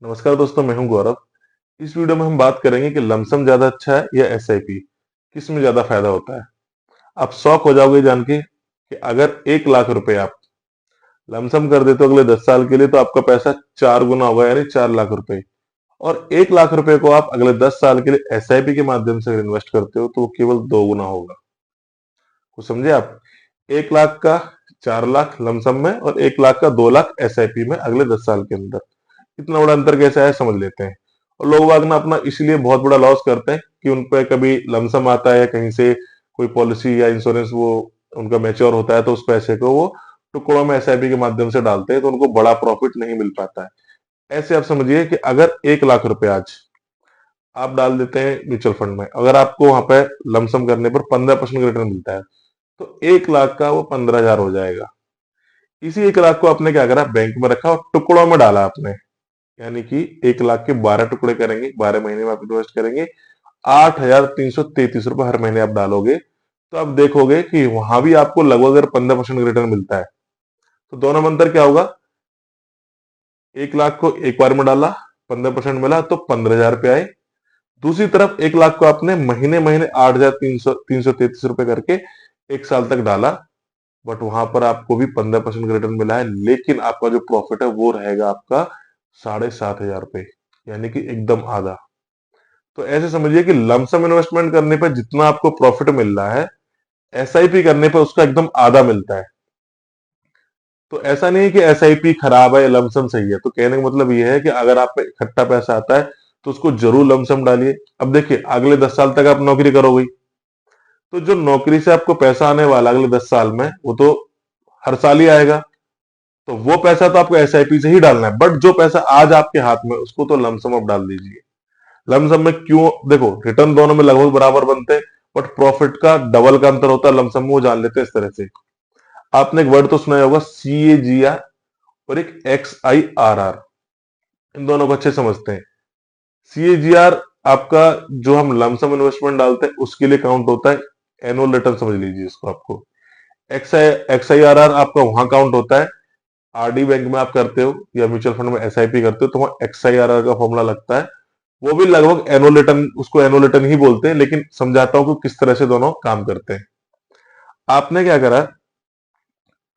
नमस्कार दोस्तों, मैं हूं गौरव। इस वीडियो में हम बात करेंगे कि लमसम ज्यादा अच्छा है या एसआईपी, किस में ज्यादा फायदा होता है। आप शॉक हो जाओगे जान के कि अगर 1 लाख रुपए आप लमसम कर देते हो अगले 10 साल के लिए तो आपका पैसा 4 गुना होगा, यानी 4 लाख रुपए। और 1 लाख रुपए को आप अगले 10 साल के लिए एसआईपी के माध्यम से इन्वेस्ट करते हो तो वो केवल 2 गुना होगा। कुछ समझे आप? 1 लाख का 4 लाख लमसम में और 1 लाख का 2 लाख एसआईपी में अगले 10 साल के अंदर। इतना बड़ा अंतर कैसा है समझ लेते हैं। और लोग बाग ना अपना इसलिए बहुत बड़ा लॉस करते हैं कि उन पे कभी लमसम आता है, कहीं से कोई पॉलिसी या इंश्योरेंस वो उनका मैच्योर होता है तो उस पैसे को वो टुकड़ों में एसआईपी के माध्यम से डालते हैं तो उनको बड़ा प्रॉफिट नहीं मिल पाता है। ऐसे आप समझिए कि अगर 1 लाख रुपए आज आप डाल देते हैं म्यूचुअल फंड में, अगर आपको वहां पे लमसम करने पर 15% रिटर्न मिलता है तो 1 लाख का वो 15,000 हो जाएगा। इसी 1 लाख को आपने क्या करा, बैंक में रखा और टुकड़ों में डाला आपने। यानी कि 1 लाख के 12 टुकड़े करेंगे, 12 महीने में आप इन्वेस्ट करेंगे, 8,333 रुपए हर महीने आप डालोगे तो आप देखोगे कि वहां भी आपको लगभग अगर 15% रिटर्न मिलता है तो दोनों में अंतर क्या होगा। 1 लाख को एक बार में डाला, 15% मिला तो 15,000 रुपये आए। दूसरी तरफ 1 लाख को आपने महीने महीने 8,333 रुपए करके 1 साल तक डाला, बट वहां पर आपको भी 15% रिटर्न मिला है, लेकिन आपका जो प्रॉफिट है वो रहेगा आपका 7,500 रुपए, यानी कि एकदम आधा। तो ऐसे समझिए कि लमसम इन्वेस्टमेंट करने पर जितना आपको प्रॉफिट मिल रहा है, एसआईपी करने पर उसका एकदम आधा मिलता है। तो ऐसा नहीं है कि एसआईपी खराब है या लमसम सही है। तो कहने का मतलब ये है कि अगर आप पे इकट्ठा पैसा आता है तो उसको जरूर लमसम डालिए। अब देखिए, अगले 10 साल तक आप नौकरी करोगे तो जो नौकरी से आपको पैसा आने वाला अगले 10 साल में वो तो हर साल ही आएगा। तो वो पैसा तो आपको एसआईपी से ही डालना है, बट जो पैसा आज आपके हाथ में उसको तो लमसम आप डाल दीजिए। लमसम में क्यों, देखो रिटर्न दोनों में लगभग बराबर बनते हैं, बट प्रॉफिट का डबल का अंतर होता है लमसम में, वो जान लेते हैं इस तरह से। आपने एक वर्ड तो सुना ही होगा, CAGR और एक XIRR। इन दोनों को अच्छे समझते हैं। CAGR आपका जो हम लमसम इन्वेस्टमेंट डालते हैं उसके लिए काउंट होता है, एनुअल रिटर्न समझ लीजिए इसको। आपको XIRR आपका वहां काउंट होता है, आरडी बैंक में आप करते हो या म्यूचुअल फंड में एसआईपी करते हो तो वहां XIRR का फॉर्मूला लगता है। वो भी लगभग एनुअल रिटर्न, उसको एनुअल रिटर्न ही बोलते हैं, लेकिन समझाता हूं कि किस तरह से दोनों काम करते हैं। आपने क्या करा,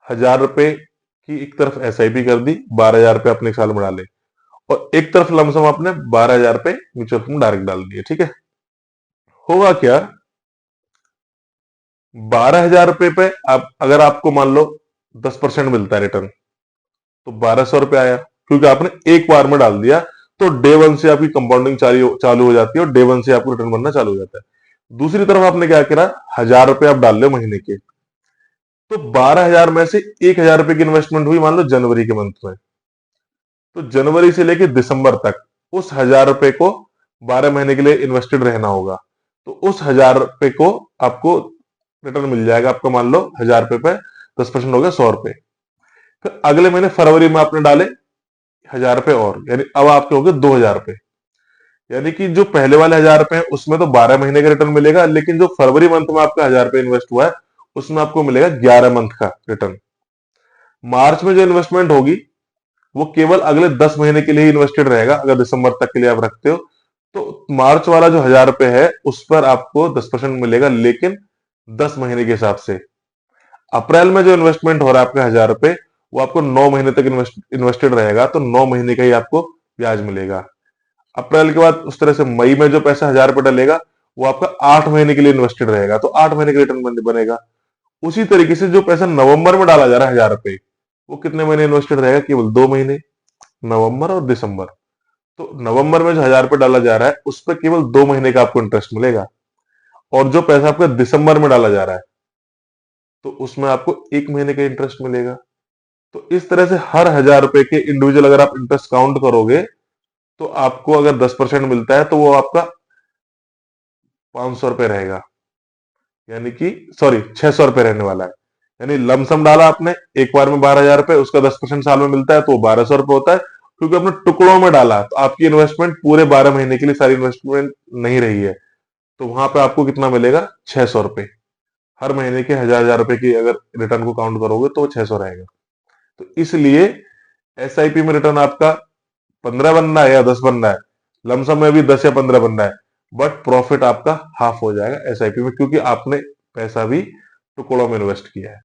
1,000 रुपए की एक तरफ एसआईपी कर दी, 12,000 रुपए अपने एक साल में डाले, और एक तरफ लमसम आपने 12,000 रुपए म्यूचुअल फंड डायरेक्ट डाल दिए। ठीक है, होगा क्या, 12,000 रुपए पे आप अगर आपको मान लो 10% मिलता है रिटर्न तो 1,200 रुपए आया, क्योंकि आपने एक बार में डाल दिया। तो डे वन से आपकी कंपाउंडिंग चालू हो जाती है और डे वन से आपको रिटर्न बनना चालू हो जाता है। दूसरी तरफ आपने क्या करा, 1,000 रुपए आप डाल रहे हो महीने के, तो 12,000 में से 1,000 रुपए की इन्वेस्टमेंट हुई मान लो जनवरी के मंथ में। तो जनवरी से लेके दिसंबर तक उस 1,000 रुपए को 12 महीने के लिए इन्वेस्टेड रहना होगा। तो उस 1,000 रुपए को आपको रिटर्न मिल जाएगा। आपका मान लो 1,000 रुपए पे 10% हो गया 100 रुपए। फिर अगले महीने फरवरी में आपने डाले 1,000 रुपए और, यानी अब आपके हो गए 2,000 रुपए। यानी कि जो पहले वाले 1,000 रुपए हैं उसमें तो 12 महीने का रिटर्न मिलेगा, लेकिन जो फरवरी मंथ में आपका 1,000 रुपए इन्वेस्ट हुआ है उसमें आपको मिलेगा 11 मंथ का रिटर्न। मार्च में जो इन्वेस्टमेंट होगी वो केवल अगले 10 महीने के लिए इन्वेस्टेड रहेगा। अगर दिसंबर तक के लिए आप रखते हो तो मार्च वाला जो 1,000 रुपए है उस पर आपको 10% मिलेगा, लेकिन 10 महीने के हिसाब से। अप्रैल में जो इन्वेस्टमेंट हो रहा है आपका 1,000 रुपए, वो आपको 9 महीने तक इन्वेस्टेड रहेगा, तो 9 महीने का ही आपको ब्याज मिलेगा। अप्रैल के बाद उस तरह से मई में जो पैसा 1,000 रुपए डलेगा वो आपका 8 महीने के लिए इन्वेस्टेड रहेगा, तो 8 महीने का रिटर्न बनेगा। उसी तरीके से जो पैसा नवंबर में डाला जा रहा है 1,000 रुपए, वो कितने महीने इन्वेस्टेड रहेगा, केवल 2 महीने, नवंबर और दिसंबर। तो नवंबर में जो 1,000 रुपए डाला जा रहा है उस पर केवल 2 महीने का आपको इंटरेस्ट मिलेगा, और जो पैसा आपका दिसंबर में डाला जा रहा है तो उसमें आपको 1 महीने का इंटरेस्ट मिलेगा। तो इस तरह से हर 1,000 रुपए के इंडिविजुअल अगर आप इंटरेस्ट काउंट करोगे तो आपको अगर 10% मिलता है तो वो आपका 500 रुपए रहेगा, यानी कि सॉरी 600 रुपए रहने वाला है। यानी लमसम डाला आपने एक बार में 12,000 रुपए, उसका 10% साल में मिलता है तो वो 1,200 रुपए होता है। क्योंकि आपने टुकड़ों में डाला तो आपकी इन्वेस्टमेंट पूरे 12 महीने के लिए सारी इन्वेस्टमेंट नहीं रही है, तो वहां पे आपको कितना मिलेगा, 600 रुपए। हर महीने के 1,000 1,000 रुपए की अगर रिटर्न को काउंट करोगे तो वो 600 रहेगा। तो इसलिए एसआईपी में रिटर्न आपका 15 बनना है या 10 बनना है, लमसम में भी 10 या 15 बनना है, बट प्रॉफिट आपका हाफ हो जाएगा एसआईपी में, क्योंकि आपने पैसा भी टुकड़ों में इन्वेस्ट किया है।